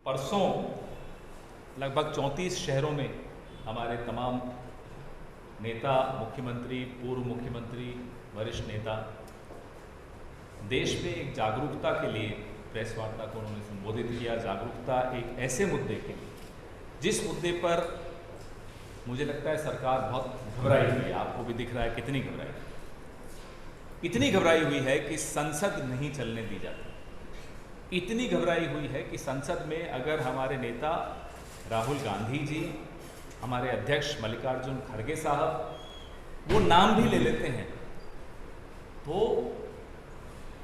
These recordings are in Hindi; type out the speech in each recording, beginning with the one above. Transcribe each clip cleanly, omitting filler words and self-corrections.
परसों लगभग 34 शहरों में हमारे तमाम नेता, मुख्यमंत्री, पूर्व मुख्यमंत्री, वरिष्ठ नेता देश में एक जागरूकता के लिए प्रेस वार्ता को उन्होंने संबोधित किया। जागरूकता एक ऐसे मुद्दे के लिए जिस मुद्दे पर मुझे लगता है सरकार बहुत घबराई हुई है। आपको भी दिख रहा है कितनी घबराई, इतनी घबराई हुई है कि संसद नहीं चलने दी जाती। इतनी घबराई हुई है कि संसद में अगर हमारे नेता राहुल गांधी जी, हमारे अध्यक्ष मल्लिकार्जुन खड़गे साहब वो नाम भी ले लेते हैं तो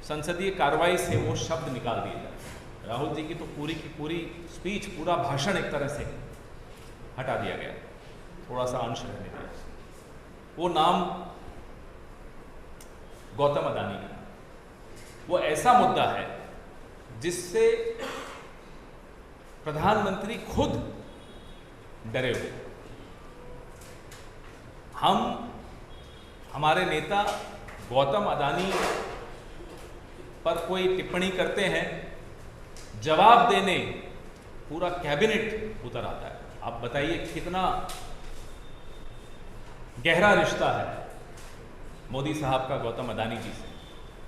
संसदीय कार्रवाई से वो शब्द निकाल दिए जाते हैं। राहुल जी की तो पूरी की पूरी स्पीच, पूरा भाषण एक तरह से हटा दिया गया, थोड़ा सा अंश रहने दिया। वो नाम गौतम अदानी का, वो ऐसा मुद्दा है जिससे प्रधानमंत्री खुद डरे हुए। हमारे नेता गौतम अदानी पर कोई टिप्पणी करते हैं, जवाब देने पूरा कैबिनेट उतर आता है। आप बताइए कितना गहरा रिश्ता है मोदी साहब का गौतम अदानी जी से।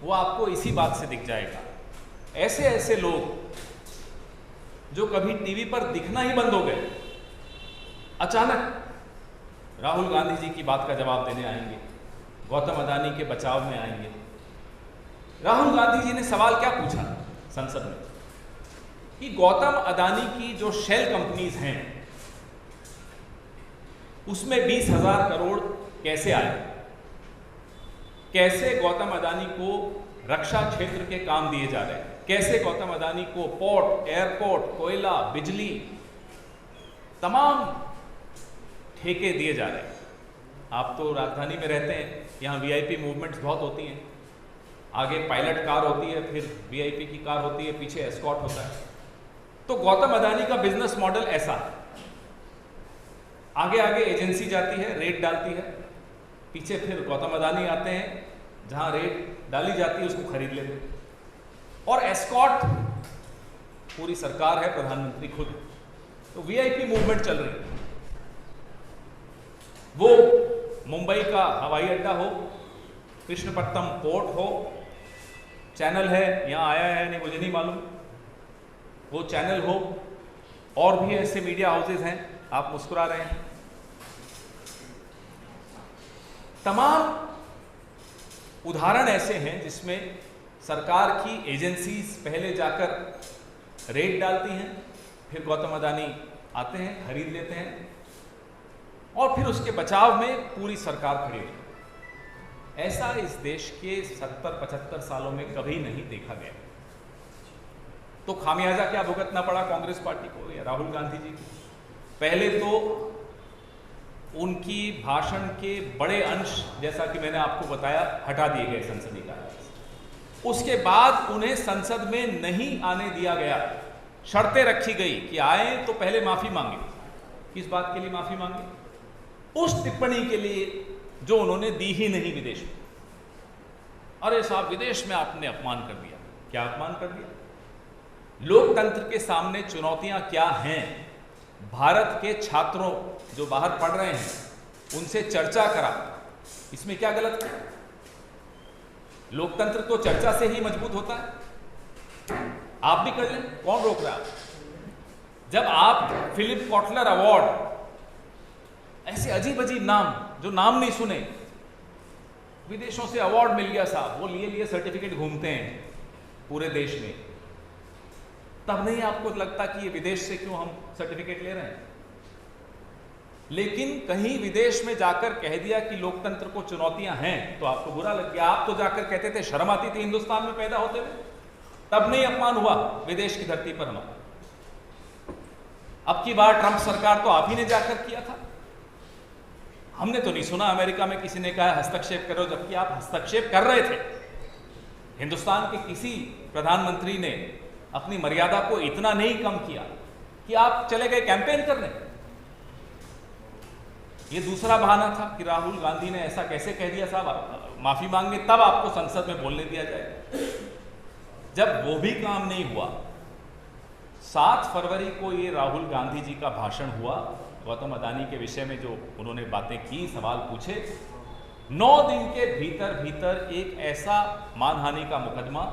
वो आपको इसी बात से दिख जाएगा। ऐसे ऐसे लोग जो कभी टीवी पर दिखना ही बंद हो गए, अचानक राहुल गांधी जी की बात का जवाब देने आएंगे, गौतम अदानी के बचाव में आएंगे। राहुल गांधी जी ने सवाल क्या पूछा संसद में कि गौतम अदानी की जो शेल कंपनीज हैं उसमें 20,000 करोड़ कैसे आए, कैसे गौतम अदानी को रक्षा क्षेत्र के काम दिए जा रहे हैं, कैसे गौतम अदानी को पोर्ट, एयरपोर्ट, कोयला, बिजली, तमाम ठेके दिए जा रहे हैं। आप तो राजधानी में रहते हैं, यहाँ वीआईपी मूवमेंट्स बहुत होती हैं। आगे पायलट कार होती है, फिर वीआईपी की कार होती है, पीछे एस्कॉर्ट होता है। तो गौतम अदानी का बिजनेस मॉडल ऐसा है, आगे आगे एजेंसी जाती है, रेट डालती है, पीछे फिर गौतम अदानी आते हैं, जहां रेट डाली जाती है उसको खरीद लेते हैं। और एस्कॉर्ट पूरी सरकार है, प्रधानमंत्री खुद। तो वीआईपी मूवमेंट चल रही है। वो मुंबई का हवाई अड्डा हो, कृष्णपट्टनम पोर्ट हो, चैनल है, यहाँ आया है नहीं मुझे नहीं मालूम, वो चैनल हो, और भी ऐसे मीडिया हाउसेज हैं। आप मुस्कुरा रहे हैं। तमाम उदाहरण ऐसे हैं जिसमें सरकार की एजेंसीज पहले जाकर रेट डालती हैं, फिर गौतम अदानी आते हैं, खरीद लेते हैं, और फिर उसके बचाव में पूरी सरकार खड़ी होती है। ऐसा इस देश के 70-75 सालों में कभी नहीं देखा गया। तो खामियाजा क्या भुगतना पड़ा कांग्रेस पार्टी को या राहुल गांधी जी को? पहले तो उनकी भाषण के बड़े अंश, जैसा कि मैंने आपको बताया, हटा दिए गए संसदीय कार्य से। उसके बाद उन्हें संसद में नहीं आने दिया गया, शर्तें रखी गई कि आए तो पहले माफी मांगे। किस बात के लिए माफी मांगे? उस टिप्पणी के लिए जो उन्होंने दी ही नहीं विदेश में। अरे साहब, विदेश में आपने अपमान कर दिया। क्या अपमान कर दिया? लोकतंत्र के सामने चुनौतियां क्या हैं? भारत के छात्रों जो बाहर पढ़ रहे हैं उनसे चर्चा करा, इसमें क्या गलत है? लोकतंत्र तो चर्चा से ही मजबूत होता है। आप भी कर लें, कौन रोक रहा है? जब आप फिलिप कॉटलर अवार्ड, ऐसे अजीब अजीब नाम जो नाम नहीं सुने, विदेशों से अवार्ड मिल गया साहब, वो लिए सर्टिफिकेट घूमते हैं पूरे देश में, तब नहीं आपको लगता कि ये विदेश से क्यों हम सर्टिफिकेट ले रहे हैं? लेकिन कहीं विदेश में जाकर कह दिया कि लोकतंत्र को चुनौतियां हैं तो आपको बुरा लग गया। आप तो जाकर कहते थे, शर्म आती थी हिंदुस्तान में पैदा होते हुए, तब नहीं अपमान हुआ विदेश की धरती पर हमारा। अब की बार ट्रंप सरकार तो आप ही ने जाकर किया था। हमने तो नहीं सुना अमेरिका में किसी ने कहा हस्तक्षेप करो, जबकि आप हस्तक्षेप कर रहे थे। हिंदुस्तान के किसी प्रधानमंत्री ने अपनी मर्यादा को इतना नहीं कम किया कि आप चले गए कैंपेन करने। ये दूसरा बहाना था कि राहुल गांधी ने ऐसा कैसे कह दिया, साहब माफी मांगे तब आपको संसद में बोलने दिया जाए। जब वो भी काम नहीं हुआ, 7 फरवरी को ये राहुल गांधी जी का भाषण हुआ, गौतम अदानी के विषय में जो उन्होंने बातें की, सवाल पूछे, 9 दिन के भीतर भीतर एक ऐसा मानहानि का मुकदमा,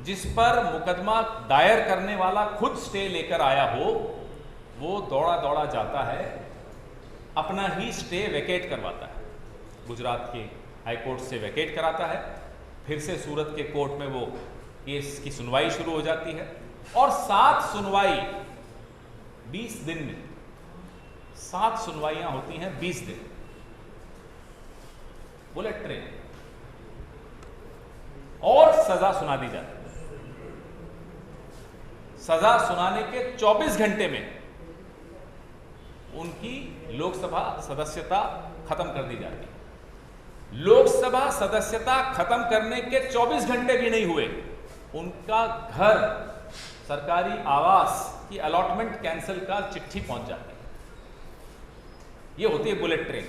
जिस पर मुकदमा दायर करने वाला खुद स्टे लेकर आया हो, वो दौड़ा दौड़ा जाता है, अपना ही स्टे वैकेट करवाता है, गुजरात के हाई कोर्ट से वैकेट कराता है, फिर से सूरत के कोर्ट में वो केस की सुनवाई शुरू हो जाती है, और 7 सुनवाई 20 दिन में, 7 सुनवाइयां होती हैं 20 दिन, बुलेट ट्रेन, और सजा सुना दी जाती है। सजा सुनाने के 24 घंटे में उनकी लोकसभा सदस्यता खत्म कर दी जाती है। लोकसभा सदस्यता खत्म करने के 24 घंटे भी नहीं हुए, उनका घर, सरकारी आवास की अलॉटमेंट कैंसिल का चिट्ठी पहुंच जाती है। यह होती है बुलेट ट्रेन,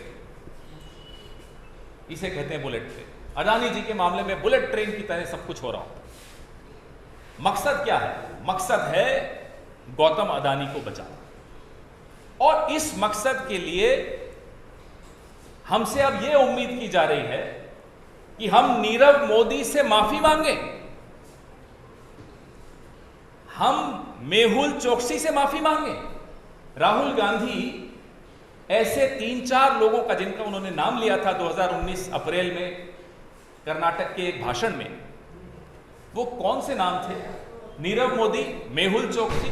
इसे कहते हैं बुलेट ट्रेन। अदानी जी के मामले में बुलेट ट्रेन की तरह सब कुछ हो रहा होता। मकसद क्या है? मकसद है गौतम अदानी को बचाना, और इस मकसद के लिए हमसे अब यह उम्मीद की जा रही है कि हम नीरव मोदी से माफी मांगे, हम मेहुल चोकसी से माफी मांगे। राहुल गांधी ऐसे 3-4 लोगों का, जिनका उन्होंने नाम लिया था 2019 अप्रैल में कर्नाटक के एक भाषण में, वो कौन से नाम थे? नीरव मोदी, मेहुल चोकसी,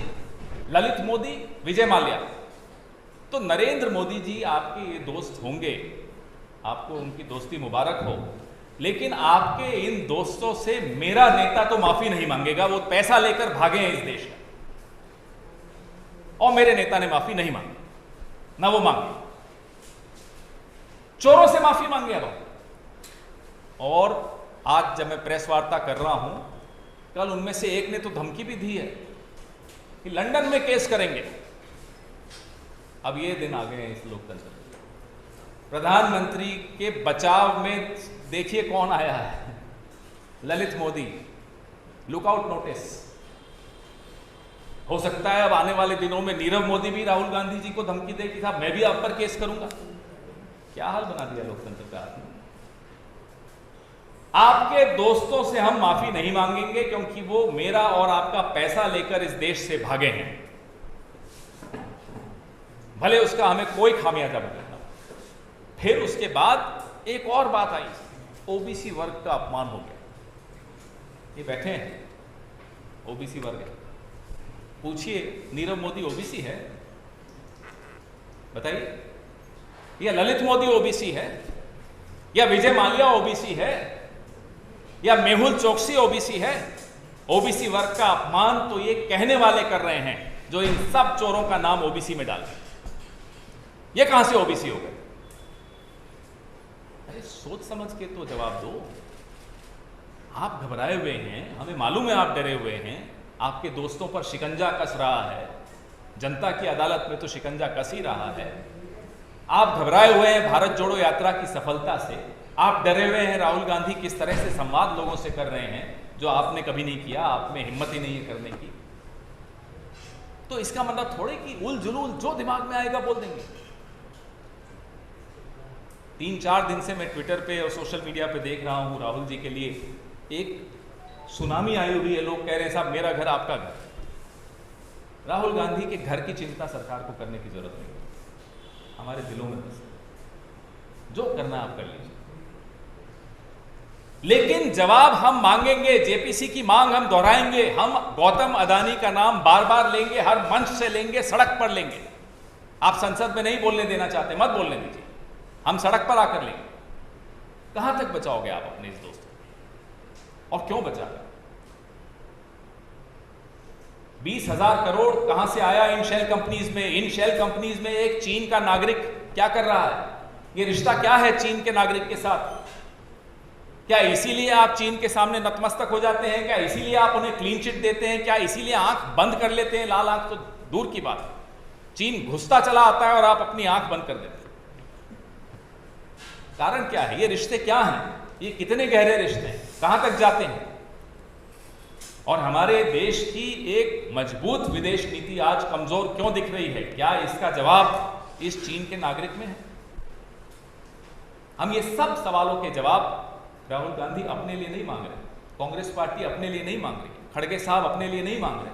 ललित मोदी, विजय माल्या। तो नरेंद्र मोदी जी आपके ये दोस्त होंगे, आपको उनकी दोस्ती मुबारक हो, लेकिन आपके इन दोस्तों से मेरा नेता तो माफी नहीं मांगेगा। वो पैसा लेकर भागे हैं इस देश में, और मेरे नेता ने माफी नहीं मांगी, ना वो मांगे। चोरों से माफी मांगे अब। और आज जब मैं प्रेस वार्ता कर रहा हूं, कल उनमें से एक ने तो धमकी भी दी है कि लंदन में केस करेंगे। अब ये दिन आ गए हैं इस लोकतंत्र में। प्रधानमंत्री के बचाव में देखिए कौन आया है, ललित मोदी। Lookout notice. हो सकता है अब आने वाले दिनों में नीरव मोदी भी राहुल गांधी जी को धमकी दे कि साहब मैं भी आप पर केस करूंगा। क्या हाल बना दिया लोकतंत्र का आपने। आपके दोस्तों से हम माफी नहीं मांगेंगे, क्योंकि वो मेरा और आपका पैसा लेकर इस देश से भागे हैं, भले उसका हमें कोई खामियाजा भुगतना। फिर उसके बाद एक और बात आई, ओबीसी वर्ग का अपमान हो गया। ये बैठे हैं ओबीसी वर्ग है, पूछिए नीरव मोदी ओबीसी है? बताइए, या ललित मोदी ओबीसी है, या विजय माल्या ओबीसी है, या मेहुल चोकसी ओबीसी है? ओबीसी वर्ग का अपमान तो ये कहने वाले कर रहे हैं जो इन सब चोरों का नाम ओबीसी में डाल रहे हैं। ये कहां से ओबीसी हो गए? अरे सोच समझ के तो जवाब दो। आप घबराए हुए हैं, हमें मालूम है आप डरे हुए हैं, आपके दोस्तों पर शिकंजा कस रहा है, जनता की अदालत में तो शिकंजा कस ही रहा है। आप घबराए हुए हैं भारत जोड़ो यात्रा की सफलता से, आप डरे हुए हैं राहुल गांधी किस तरह से संवाद लोगों से कर रहे हैं, जो आपने कभी नहीं किया, आप में हिम्मत ही नहीं है करने की। तो इसका मतलब थोड़े कि उल जुलूल जो दिमाग में आएगा बोल देंगे। 3-4 दिन से मैं ट्विटर पे और सोशल मीडिया पे देख रहा हूं राहुल जी के लिए एक सुनामी आई हुई है। लोग कह रहे हैं साहब मेरा घर आपका घर। राहुल गांधी के घर की चिंता सरकार को करने की जरूरत नहीं, हमारे दिलों में बस जो करना आप कर लीजिए, लेकिन जवाब हम मांगेंगे। जेपीसी की मांग हम दोहराएंगे, हम गौतम अदानी का नाम बार बार लेंगे, हर मंच से लेंगे, सड़क पर लेंगे। आप संसद में नहीं बोलने देना चाहते, मत बोलने दीजिए, हम सड़क पर आकर लेंगे। कहां तक बचाओगे आप अपने इस दोस्त को, और क्यों बचाओगे? 20,000 करोड़ कहां से आया इन शेल कंपनीज में? इन शेल कंपनीज में एक चीन का नागरिक क्या कर रहा है? ये रिश्ता क्या है चीन के नागरिक के साथ? क्या इसीलिए आप चीन के सामने नतमस्तक हो जाते हैं? क्या इसीलिए आप उन्हें क्लीन चिट देते हैं? क्या इसीलिए आंख बंद कर लेते हैं? लाल आंख तो दूर की बात है, चीन घुसता चला आता है और आप अपनी आंख बंद कर देते हैं। कारण क्या है? ये रिश्ते क्या हैं? ये कितने गहरे रिश्ते हैं? कहां तक जाते हैं? और हमारे देश की एक मजबूत विदेश नीति आज कमजोर क्यों दिख रही है? क्या इसका जवाब इस चीन के नागरिक में है? हम ये सब सवालों के जवाब राहुल गांधी अपने लिए नहीं मांग रहे, कांग्रेस पार्टी अपने लिए नहीं मांग रही, खड़गे साहब अपने लिए नहीं मांग रहे।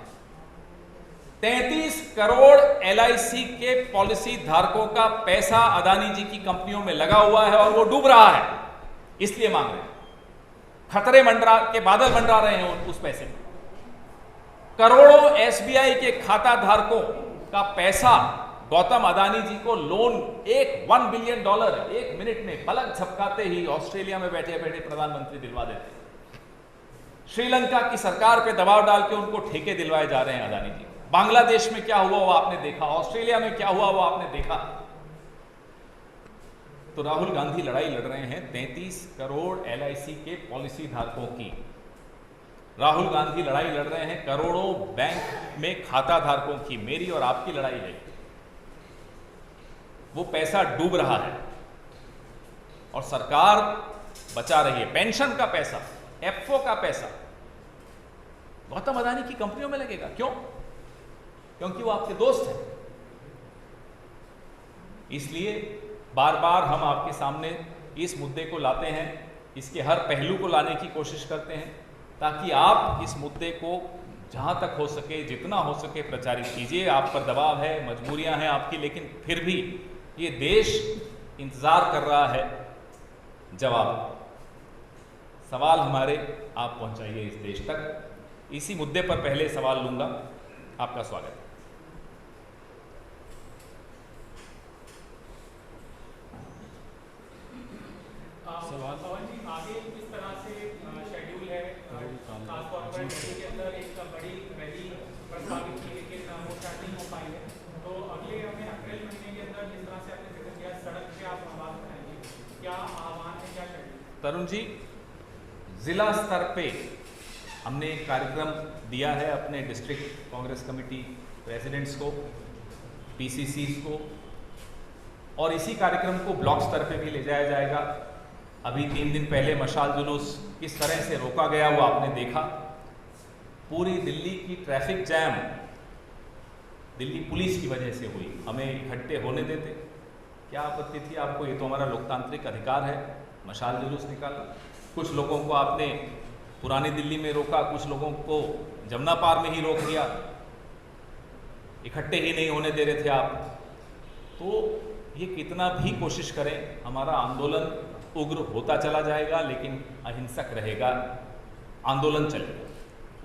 33 करोड़ LIC के पॉलिसी धारकों का पैसा अदानी जी की कंपनियों में लगा हुआ है और वो डूब रहा है, इसलिए मांग रहे हैं। खतरे के बादल मंडरा रहे हैं उस पैसे में। करोड़ों SBI के खाता धारकों का पैसा गौतम अदानी जी को लोन $1 बिलियन एक मिनट में पलक झपकाते ही ऑस्ट्रेलिया में बैठे बैठे प्रधानमंत्री दिलवा देते। श्रीलंका की सरकार पे दबाव डाल के उनको ठेके दिलवाए जा रहे हैं अदानी जी। बांग्लादेश में क्या हुआ वो आपने देखा, ऑस्ट्रेलिया में क्या हुआ वो आपने देखा। तो राहुल गांधी लड़ाई लड़ रहे हैं 33 करोड़ LIC के पॉलिसी धारकों की। राहुल गांधी लड़ाई लड़ रहे हैं करोड़ों बैंक में खाता धारकों की। मेरी और आपकी लड़ाई है। वो पैसा डूब रहा है और सरकार बचा रही है। पेंशन का पैसा, FO का पैसा गौतम अदानी की कंपनियों में लगेगा। क्यों? क्योंकि वो आपके दोस्त हैं। इसलिए बार बार हम आपके सामने इस मुद्दे को लाते हैं, इसके हर पहलू को लाने की कोशिश करते हैं ताकि आप इस मुद्दे को जहां तक हो सके, जितना हो सके प्रचारित कीजिए। आप पर दबाव है, मजबूरियां हैं आपकी, लेकिन फिर भी ये देश इंतजार कर रहा है जवाब। सवाल हमारे आप पहुंचाइए इस देश तक। इसी मुद्दे पर पहले सवाल लूंगा। आपका स्वागत है। पवन जी, आगे किस तरह से शेड्यूल है? खासतौर पर दिल्ली के अंदर एक बड़ी रैली प्रस्तावित की, लेकिन वो शायद नहीं हो पाई है। तो अगले हमें अप्रैल महीने के अंदर जिस तरह से आपने जिक्र किया, सड़क पे आप आवाज उठाएंगे, क्या आह्वान है, क्या शेड्यूल? तरुण जी, जिला स्तर पे हमने एक कार्यक्रम दिया है अपने डिस्ट्रिक्ट कांग्रेस कमेटी प्रेसिडेंट्स को, PCCs को, और इसी कार्यक्रम को ब्लॉक स्तर पे भी ले जाया जाएगा। अभी 3 दिन पहले मशाल जुलूस किस तरह से रोका गया वो आपने देखा। पूरी दिल्ली की ट्रैफिक जैम दिल्ली पुलिस की वजह से हुई। हमें इकट्ठे होने देते, क्या आपत्ति थी आपको? ये तो हमारा लोकतांत्रिक अधिकार है मशाल जुलूस निकालना। कुछ लोगों को आपने पुरानी दिल्ली में रोका, कुछ लोगों को जमुना पार में ही रोक दिया, इकट्ठे ही नहीं होने दे रहे थे आप। तो ये कितना भी कोशिश करें, हमारा आंदोलन उग्र होता चला जाएगा, लेकिन अहिंसक रहेगा। आंदोलन चलेगा,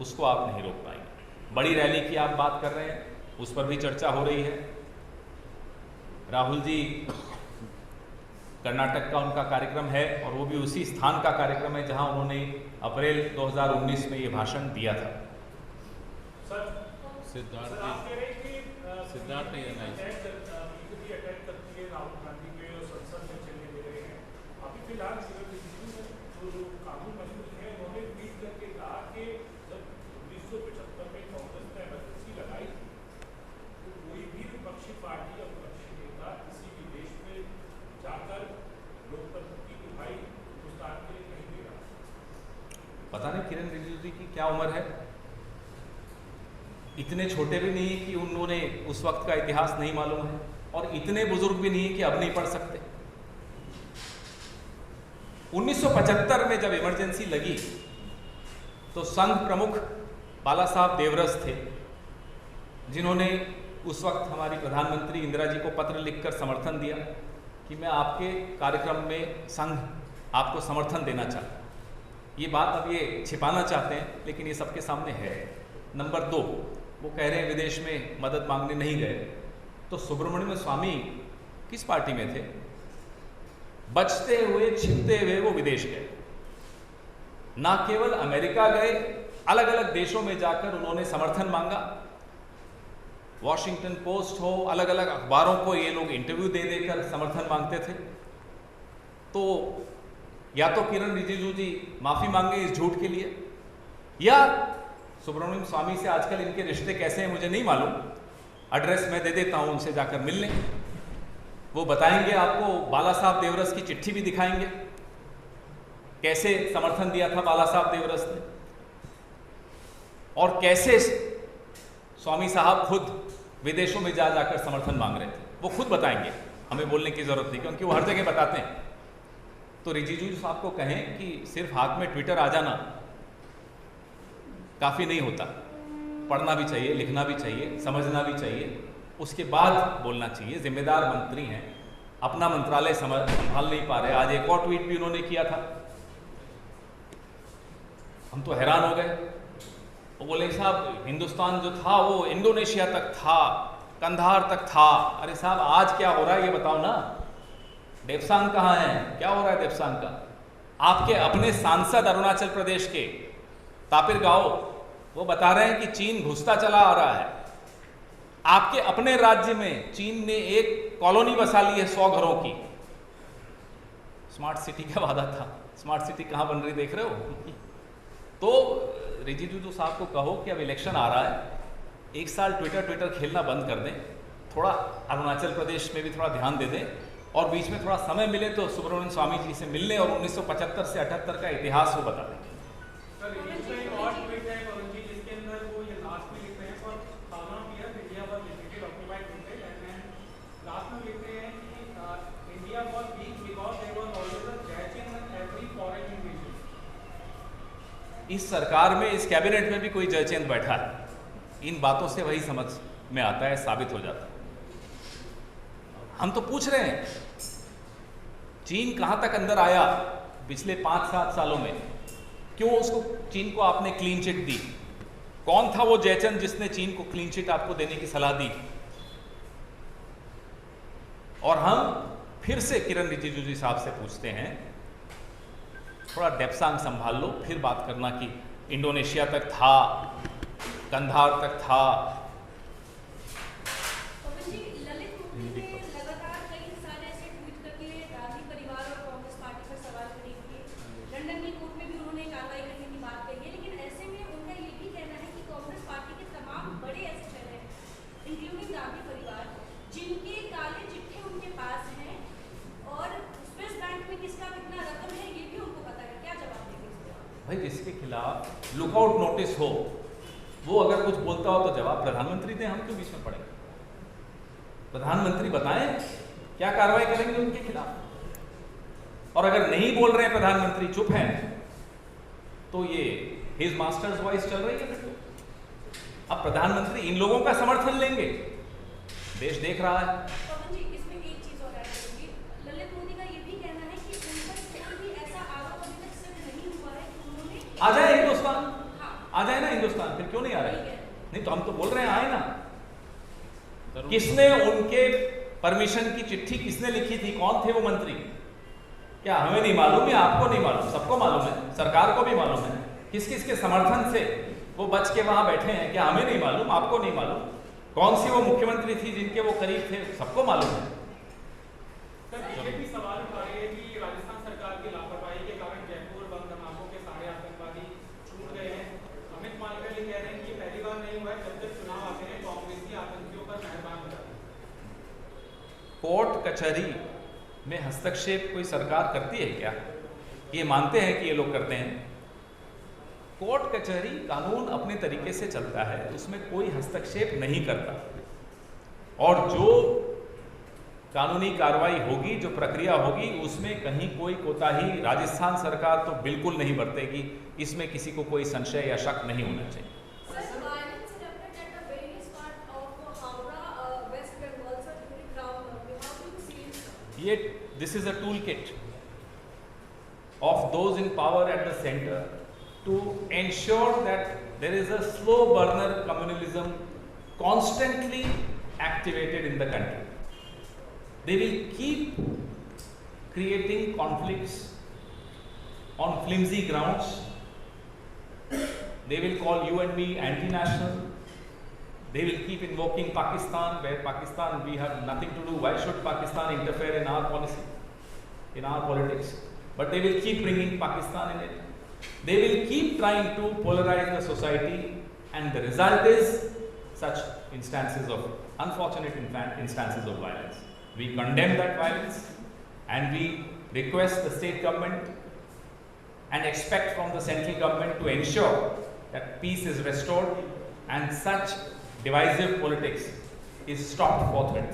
उसको आप नहीं रोक पाएंगे। बड़ी रैली की आप बात कर रहे हैं, उस पर भी चर्चा हो रही है। राहुल जी, कर्नाटक का उनका कार्यक्रम है और वो भी उसी स्थान का कार्यक्रम है जहां उन्होंने अप्रैल 2019 में ये भाषण दिया था। सर, सिद्धार्थ आप कह रहे हैं कि सिद्धार्थ नहीं है ना, अटैक करती है राहुल गांधी पे और संसद में चलने दे रहे हैं। अभी फिलहाल जो कानून मंत्री है उन्होंने ट्वीट करके कहा कि जब 1975 में कांग्रेस ने एमरजेंसी लगाई तो कोई भी विपक्षी पार्टी या विपक्षी नेता किसी भी देश में जाकर लोकतंत्र की दुहाई हिंदुस्तान के लिए नहीं दे रहा। पता नहीं किरण रिजिजू जी की क्या उम्र है, इतने छोटे भी नहीं कि उन्होंने उस वक्त का इतिहास नहीं मालूम है, और इतने बुजुर्ग भी नहीं कि अब नहीं पढ़ सकते। 1975 में जब इमरजेंसी लगी तो संघ प्रमुख बाला साहब देवरस थे, जिन्होंने उस वक्त हमारी प्रधानमंत्री इंदिरा जी को पत्र लिखकर समर्थन दिया कि मैं आपके कार्यक्रम में संघ आपको समर्थन देना चाहता हूँ। ये बात अब ये छिपाना चाहते हैं, लेकिन ये सबके सामने है। नंबर 2, वो कह रहे हैं विदेश में मदद मांगने नहीं गए। तो सुब्रमण्यम स्वामी किस पार्टी में थे? बचते हुए छिपते हुए वो विदेश गए, ना केवल अमेरिका गए, अलग अलग देशों में जाकर उन्होंने समर्थन मांगा। वॉशिंगटन पोस्ट हो, अलग अलग अखबारों को ये लोग इंटरव्यू दे देकर समर्थन मांगते थे। तो या तो किरण रिजिजू जी माफी मांगे इस झूठ के लिए, या सुब्रमण्यम स्वामी से आजकल इनके रिश्ते कैसे हैं मुझे नहीं मालूम, एड्रेस मैं दे देता हूं, उनसे जाकर मिल लें, वो बताएंगे आपको। बाला साहब देवरस की चिट्ठी भी दिखाएंगे, कैसे समर्थन दिया था बाला साहब देवरस ने, और कैसे स्वामी साहब खुद विदेशों में जा जाकर समर्थन मांग रहे थे, वो खुद बताएंगे, हमें बोलने की जरूरत नहीं, क्योंकि वो हर जगह बताते हैं। तो रिजिजू साहब को कहें कि सिर्फ हाथ में ट्विटर आ जाना काफी नहीं होता, पढ़ना भी चाहिए, लिखना भी चाहिए, समझना भी चाहिए, उसके बाद बोलना चाहिए। जिम्मेदार मंत्री हैं, अपना मंत्रालय संभाल नहीं पा रहे। आज एक और ट्वीट भी उन्होंने किया था, हम तो हैरान हो गए। वो बोले साहब हिंदुस्तान जो था वो इंडोनेशिया तक था, कंधार तक था। अरे साहब आज क्या हो रहा है ये बताओ ना, देवसांग कहाँ है, क्या हो रहा है देवसांग का? आपके अपने सांसद अरुणाचल प्रदेश के तापिर गाओ वो बता रहे हैं कि चीन घुसता चला आ रहा है। आपके अपने राज्य में चीन ने एक कॉलोनी बसा ली है 100 घरों की। स्मार्ट सिटी का वादा था, स्मार्ट सिटी कहां बन रही देख रहे हो? तो रिजिजू साहब को कहो कि अब इलेक्शन आ रहा है, एक साल ट्विटर खेलना बंद कर दें, थोड़ा अरुणाचल प्रदेश में भी थोड़ा ध्यान दे दें, और बीच में थोड़ा समय मिले तो सुब्रमण्यम स्वामी जी से मिलने और 1975 से 78 का इतिहास वो बता दें। इस सरकार में, इस कैबिनेट में भी कोई जयचंद बैठा है, इन बातों से वही समझ में आता है, साबित हो जाता है। हम तो पूछ रहे हैं चीन कहां तक अंदर आया पिछले 5-7 सालों में, क्यों उसको, चीन को आपने क्लीन चिट दी? कौन था वो जयचंद जिसने चीन को क्लीन चिट आपको देने की सलाह दी? और हम फिर से किरण रिजिजू जी साहब से पूछते हैं, थोड़ा डेप्सांग संभाल लो, फिर बात करना कि इंडोनेशिया तक था, कंधार तक था। भाई जिसके खिलाफ लुकआउट नोटिस हो वो अगर कुछ बोलता हो तो जवाब प्रधानमंत्री दें, हम क्यों बीच में पड़ेंगे? प्रधानमंत्री बताएं क्या कार्रवाई करेंगे उनके खिलाफ। और अगर नहीं बोल रहे हैं प्रधानमंत्री, चुप हैं, तो ये हिज मास्टर्स वॉइस चल रही है। अब प्रधानमंत्री इन लोगों का समर्थन लेंगे, देश देख रहा है। आ जाए हिंदुस्तान, आ जाए ना हिंदुस्तान, फिर क्यों नहीं आ रहे? नहीं तो हम तो बोल रहे हैं आए ना। किसने उनके परमिशन की चिट्ठी किसने लिखी थी, कौन थे वो मंत्री? क्या हमें नहीं मालूम या आपको नहीं मालूम? सबको मालूम है, सरकार को भी मालूम है। किस किस के समर्थन से वो बच के वहां बैठे हैं, क्या हमें नहीं मालूम, आपको नहीं मालूम? कौन सी वो मुख्यमंत्री थी जिनके वो करीब थे, सबको मालूम है। सवाल उठा रहे हैं कि राजस्थान सरकार की लापरवाही के कारण जयपुर बम धमाकों के सारे आतंकवादी छूट गए हैं। अमित मालवीय कह रहे हैं कि ये पहली बार नहीं हुआ है, जब तक चुनाव आते हैं कांग्रेसी आतंकियों पर मेहरबान बना। कोर्ट कचहरी में हस्तक्षेप कोई सरकार करती है क्या? ये मानते हैं कि ये लोग करते हैं। कोर्ट कचहरी कानून अपने तरीके से चलता है, उसमें कोई हस्तक्षेप नहीं करता, और जो कानूनी कार्रवाई होगी, जो प्रक्रिया होगी, उसमें कहीं कोई कोताही राजस्थान सरकार तो बिल्कुल नहीं बरतेगी। इसमें किसी को कोई संशय या शक नहीं होना चाहिए। ये this is a tool kit of those in power at the centre to ensure that there is a slow burner communalism constantly activated in the country. They will keep creating conflicts on flimsy grounds. They will call you and me anti-national. They will keep invoking Pakistan, where Pakistan we have nothing to do. Why should Pakistan interfere in our policy, in our politics? but they will keep bringing Pakistan in it. They will keep trying to polarize the society, and the result is such instances of unfortunate instances of violence. We condemn that violence, and we request the state government and expect from the central government to ensure that peace is restored and such divisive politics is stopped forthwith.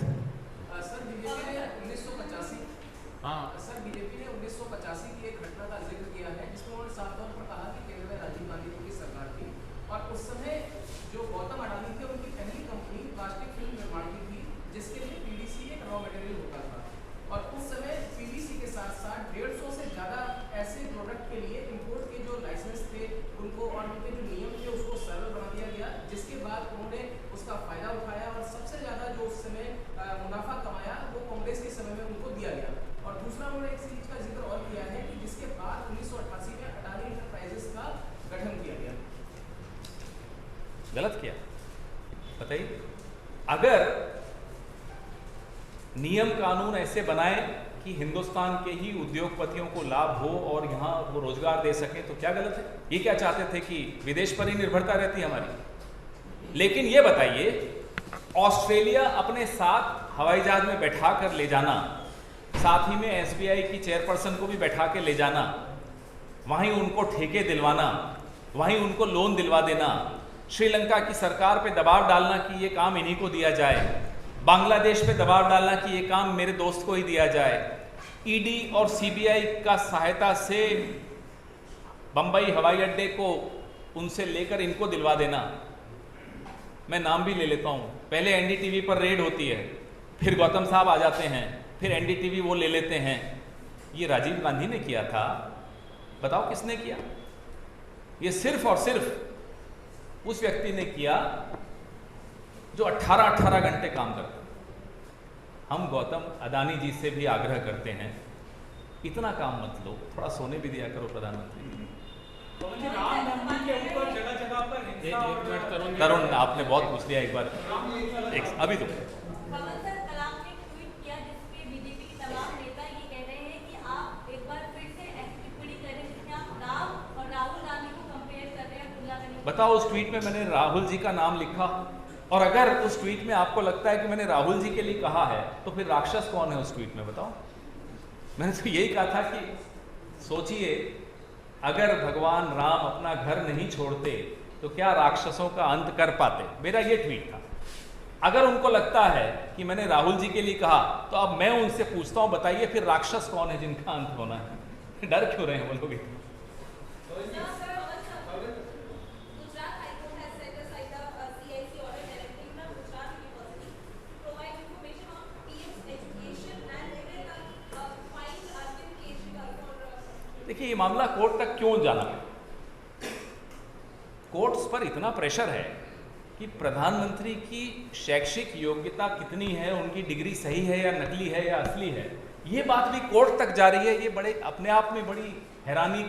Sir BJP ने 1985 बीजेपी ने 1985 की एक घटना का जिक्र किया है जिसमें उन्होंने साफ तौर पर कहा कि केंद्र में राजीव गांधी जी की सरकार थी और उस समय जो गौतम अडानी थे उनकी पहली कंपनी प्लास्टिक फिल्म निर्माण की थी जिसके लिए पीवीसी एक रॉ मटेरियल होता था और उस समय पीवीसी के साथ साथ 150 से ज़्यादा ऐसे प्रोडक्ट के लिए इंपोर्ट के जो लाइसेंस थे उनको और उनके जो नियम थे उसको सरल बना दिया गया, जिसके बाद उन्होंने उसका फायदा उठाया और सबसे ज़्यादा जो उस समय मुनाफा कमाया वो कांग्रेस के समय में उनको दिया गया। और दूसरा उन्होंने एक चीज का जिक्र और किया है कि जिसके बाद 1988 में अडानी इंटरप्राइजेस का गठन किया गया। गलत किया, बताइए। अगर नियम कानून ऐसे बनाए कि हिंदुस्तान के ही उद्योगपतियों को लाभ हो और यहाँ वो रोजगार दे सकें तो क्या गलत है? ये क्या चाहते थे कि विदेश पर ही निर्भरता रहती हमारी? लेकिन ये बताइए, ऑस्ट्रेलिया अपने साथ हवाई जहाज में बैठा कर ले जाना, साथ ही में एसबीआई की चेयरपर्सन को भी बैठा के ले जाना, वहीं उनको ठेके दिलवाना, वहीं उनको लोन दिलवा देना, श्रीलंका की सरकार पे दबाव डालना कि ये काम इन्हीं को दिया जाए, बांग्लादेश पे दबाव डालना कि ये काम मेरे दोस्त को ही दिया जाए, ईडी और सीबीआई का सहायता से बंबई हवाई अड्डे को उनसे लेकर इनको दिलवा देना। मैं नाम भी ले लेता हूँ, पहले एनडीटीवी पर रेड होती है, फिर गौतम साहब आ जाते हैं, फिर एनडीटीवी वो ले लेते हैं। ये राजीव गांधी ने किया था, बताओ किसने किया? ये सिर्फ और सिर्फ उस व्यक्ति ने किया जो 18-18 घंटे काम करता। हम गौतम अडानी जी से भी आग्रह करते हैं, इतना काम मत लो, थोड़ा सोने भी दिया करो प्रधानमंत्री जी। रामनवमी के ऊपर जगह जगह पर हिंसा और तरुण, आपने बहुत पूछ लिया एक बार, अभी तो बताओ, उस ट्वीट में मैंने राहुल जी का नाम लिखा, और अगर उस ट्वीट में आपको लगता है कि मैंने राहुल जी के लिए कहा है तो फिर राक्षस कौन है उस ट्वीट में? बताओ। मैंने तो यही कहा था कि सोचिए, अगर भगवान राम अपना घर नहीं छोड़ते तो क्या राक्षसों का अंत कर पाते? मेरा ये ट्वीट था। अगर उनको लगता है कि मैंने राहुल जी के लिए कहा तो अब मैं उनसे पूछता हूं, बताइए फिर राक्षस कौन है जिनका अंत होना है? डर क्यों रहे हैं वो लोग? देखिए, ये मामला कोर्ट तक क्यों जाना है? कोर्ट्स पर इतना प्रेशर है कि प्रधानमंत्री की शैक्षिक योग्यता कितनी है, उनकी डिग्री सही है या नकली है या असली है, ये बात भी कोर्ट तक जा रही है। ये बड़े अपने आप में बड़ी हैरानी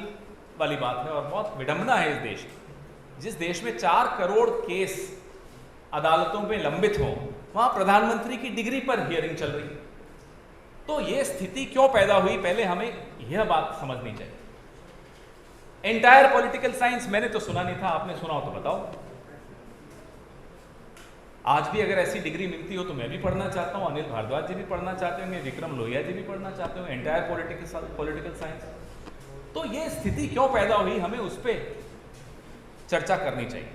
वाली बात है और बहुत विडंबना है इस देश की। जिस देश में 4 करोड़ केस अदालतों में लंबित हो, वहां प्रधानमंत्री की डिग्री पर हियरिंग चल रही है। तो ये स्थिति क्यों पैदा हुई, पहले हमें यह बात समझनी चाहिए। एंटायर पॉलिटिकल साइंस मैंने तो सुना नहीं था, आपने सुना हो तो बताओ। आज भी अगर ऐसी डिग्री मिलती हो तो मैं भी पढ़ना चाहता हूं, अनिल भारद्वाज जी भी पढ़ना चाहते होंगे, विक्रम लोहिया जी भी पढ़ना चाहते होंगे एंटायर पॉलिटिकल साइंस। तो ये स्थिति क्यों पैदा हुई, हमें उस पर चर्चा करनी चाहिए।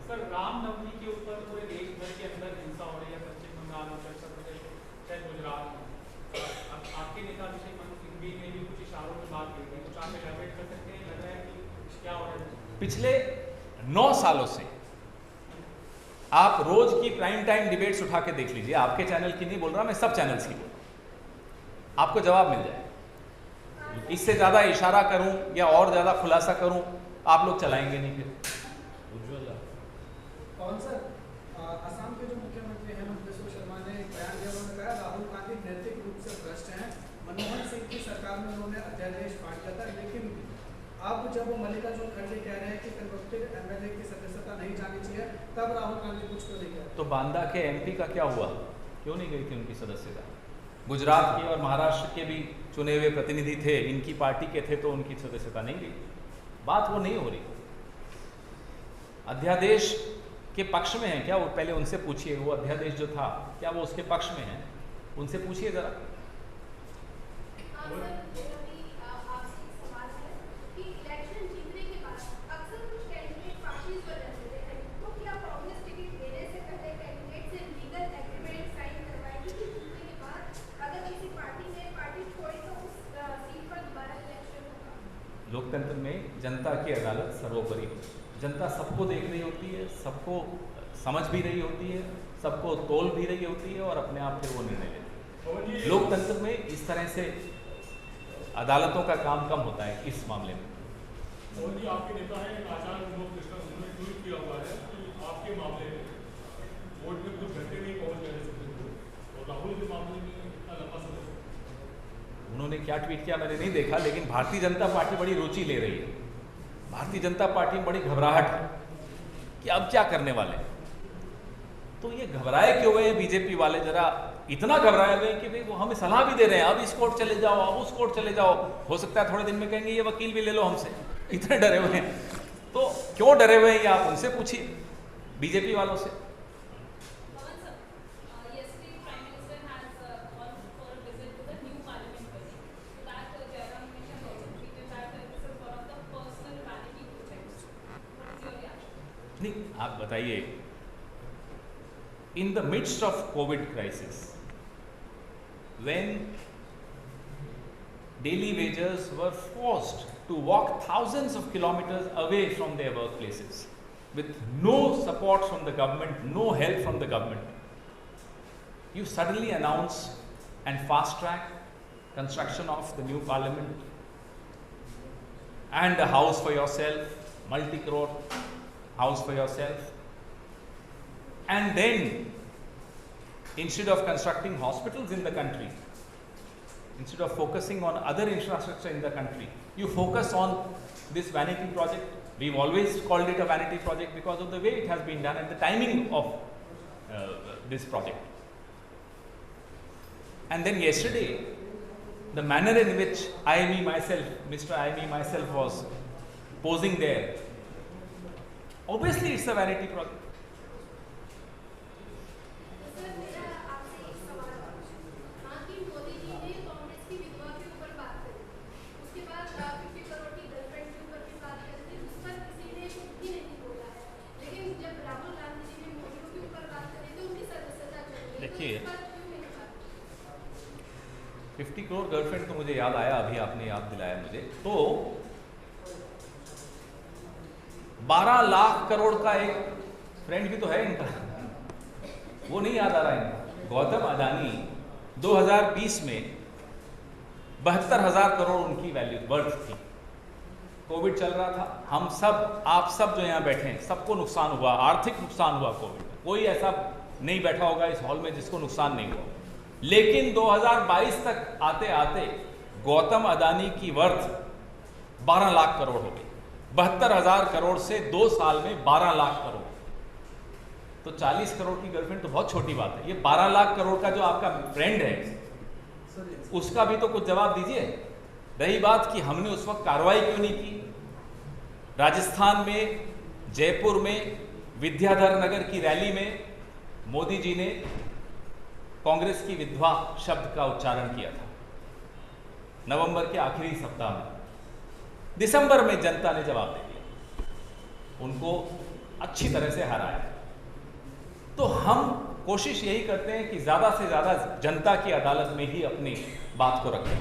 सर, रामनवमी के ऊपर पूरे देश भर के अंदर हिंसा हो रही है, पश्चिम बंगाल, उत्तर प्रदेश, शायद गुजरात में। आपके नेता अभिषेक मनु सिंघवी ने भी कुछ इशारों में बात की थी, कुछ आप एलाबोरेट कर सकते हैं? लग रहा है कि क्या हो रहा है? पिछले 9 सालों से आप रोज की प्राइम टाइम डिबेट्स उठा के देख लीजिए, आपके चैनल की नहीं बोल रहा मैं, सब चैनल्स की बोल रहा हूं, आपको जवाब मिल जाए। इससे ज्यादा इशारा करूं या और ज्यादा खुलासा करूं, आप लोग चलाएंगे नहीं। फिर कौन सर, असम के जो मुख्यमंत्री हेमंत बिस्वा शर्मा ने एक बयान दिया, उन्होंने कहा राहुल गांधी नैतिक रूप से भ्रष्ट हैं। मनमोहन सिंह की सरकार में उन्होंने अध्यादेश पास किया था, लेकिन अब जब वो मल्लिकार्जुन खड़गे कह रहे हैं कि कन्वर्टेड एमएलए की सदस्यता नहीं जानी चाहिए, तब राहुल गांधी कुछ क्यों नहीं किया? तो बांदा के एमपी का क्या हुआ, क्यों नहीं गई थी उनकी सदस्यता? गुजरात के और महाराष्ट्र के भी चुने हुए प्रतिनिधि थे, इनकी पार्टी के थे, तो उनकी सदस्यता नहीं गई। बात वो नहीं हो रही। अध्यादेश के पक्ष में है क्या? वो पहले उनसे पूछिए, वो अध्यादेश जो था क्या वो उसके पक्ष में है? उनसे पूछिए जरा। लोकतंत्र में जनता की अदालत सर्वोपरि है। जनता सबको देख रही होती है, सबको समझ भी रही होती है, सबको तोल भी रही होती है और अपने आप फिर वो निर्णय लेती है। लोकतंत्र में इस तरह से अदालतों का काम कम होता है इस मामले में। मोहन जी, आपके नेता हैं आचार्य विनोद कृष्ण, उन्होंने ट्वीट किया हुआ है कि आपके मामले में कोर्ट में कुछ घंटे नहीं पहुंच गए सुप्रीम कोर्ट, और राहुल के मामले में इतना लंबा समय। उन्होंने क्या ट्वीट किया मैंने नहीं देखा, लेकिन भारतीय जनता पार्टी बड़ी रुचि ले रही है। भारतीय जनता पार्टी में बड़ी घबराहट है कि अब क्या करने वाले हैं। तो ये घबराए क्यों हुए बीजेपी वाले? जरा इतना घबराए हुए कि भाई वो हमें सलाह भी दे रहे हैं, अब इस कोर्ट चले जाओ, अब उस कोर्ट चले जाओ। हो सकता है थोड़े दिन में कहेंगे ये वकील भी ले लो हमसे, इतने डरे हुए हैं। तो क्यों डरे हुए हैं ये आप उनसे पूछिए, बीजेपी वालों से। नहीं, आप बताइए, in the midst of COVID crisis, when daily wagers were forced to walk thousands of kilometers away from their workplaces with no support from the government, no help from the government, you suddenly announce and fast track construction of the new parliament and a house for yourself, multi-crore house for yourself, and then instead of constructing hospitals in the country, instead of focusing on other infrastructure in the country, you focus on this vanity project. We've always called it a vanity project because of the way it has been done and the timing of this project. And then yesterday, the manner in which Mr. IME myself was posing there, obviously it's a vanity project. देखिए, 50 करोड़ गर्लफ्रेंड तो मुझे याद आया, अभी आपने याद दिलाया मुझे। तो 12 लाख करोड़ का एक फ्रेंड भी तो है इनका, वो नहीं याद आ रहा है। गौतम अडानी 2020 में 72,000 करोड़ उनकी वैल्यू वर्थ थी। कोविड चल रहा था, हम सब, आप सब जो यहाँ बैठे हैं, सबको नुकसान हुआ, आर्थिक नुकसान हुआ कोविड में। कोई ऐसा नहीं बैठा होगा इस हॉल में जिसको नुकसान नहीं हुआ। लेकिन 2022 तक आते आते गौतम अडानी की वर्थ 12 लाख करोड़ हो गई। 72,000 करोड़ से 2 साल में 12 लाख करोड़। तो 40 करोड़ की गर्लफ्रेंड तो बहुत छोटी बात है। ये 12 लाख करोड़ का जो आपका फ्रेंड है, उसका भी तो कुछ जवाब दीजिए। रही बात कि हमने उस वक्त कार्रवाई क्यों नहीं की। राजस्थान में, जयपुर में, विद्याधर नगर की रैली में मोदी जी ने कांग्रेस की विधवा शब्द का उच्चारण किया था नवंबर के आखिरी सप्ताह में। दिसंबर में जनता ने जवाब दे दिया, उनको अच्छी तरह से हराया। तो हम कोशिश यही करते हैं कि ज़्यादा से ज़्यादा जनता की अदालत में ही अपनी बात को रखें,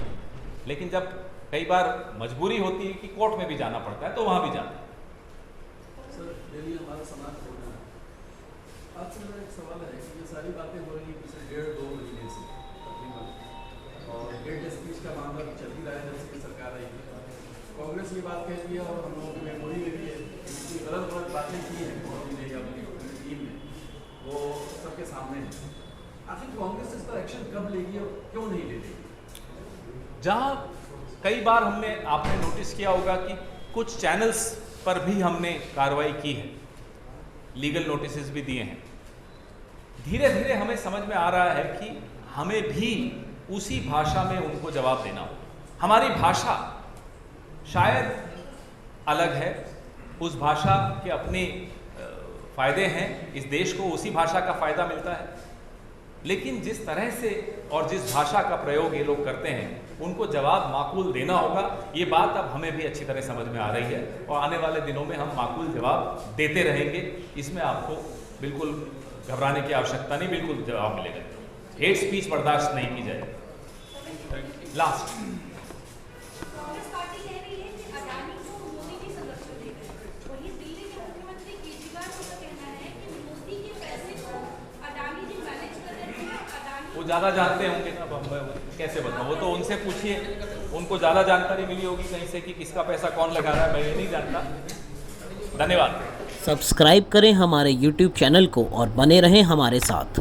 लेकिन जब कई बार मजबूरी होती है कि कोर्ट में भी जाना पड़ता है तो वहाँ भी जाते हैं। सर, डेली हमारा समाज हो रहा है। आपसे मेरा एक सवाल है कि ये सारी बातें हो रही है पिछले 1.5-2 महीने से तकरीबन, और गेट स्पीच का मामला चल ही रहा है जब से सरकार आई है। कांग्रेस ये बात कहती है और हम लोगों की मेमोरी में भी है, इसकी गलत बातें की हैं मोदी ने या अपनी टीम ने, वो सबके सामने है। आखिर कांग्रेस इस पर एक्शन कब लेगी और क्यों नहीं लेगी? जहाँ कई बार आपने नोटिस किया होगा कि कुछ चैनल्स पर भी हमने कार्रवाई की है, लीगल नोटिस भी दिए हैं। धीरे धीरे हमें समझ में आ रहा है कि हमें भी उसी भाषा में उनको जवाब देना होगा। हमारी भाषा शायद अलग है, उस भाषा के अपने फ़ायदे हैं, इस देश को उसी भाषा का फ़ायदा मिलता है, लेकिन जिस तरह से और जिस भाषा का प्रयोग ये लोग करते हैं उनको जवाब माकूल देना होगा। ये बात अब हमें भी अच्छी तरह समझ में आ रही है और आने वाले दिनों में हम माकूल जवाब देते रहेंगे। इसमें आपको बिल्कुल घबराने की आवश्यकता नहीं, बिल्कुल जवाब मिलेगा। हेट स्पीच बर्दाश्त नहीं की जाएगी। लास्ट कांग्रेस पार्टी कह रही है कि अडानी को मोदी की संरक्षण दी गई। वहीं दिल्ली के मुख्यमंत्री केजरीवाल का कहना है कि मोदी के पैसे को अडानी जी मैनेज कर रहे हैं। अडानी वो ज़्यादा जानते होंगे ना, अब मैं कैसे बताऊँ, वो तो उनसे पूछिए, उनको ज़्यादा जानकारी मिली होगी कहीं से कि किसका पैसा कौन लगा रहा है, मैं ये नहीं जानता। धन्यवाद। सब्सक्राइब करें हमारे YouTube चैनल को और बने रहें हमारे साथ।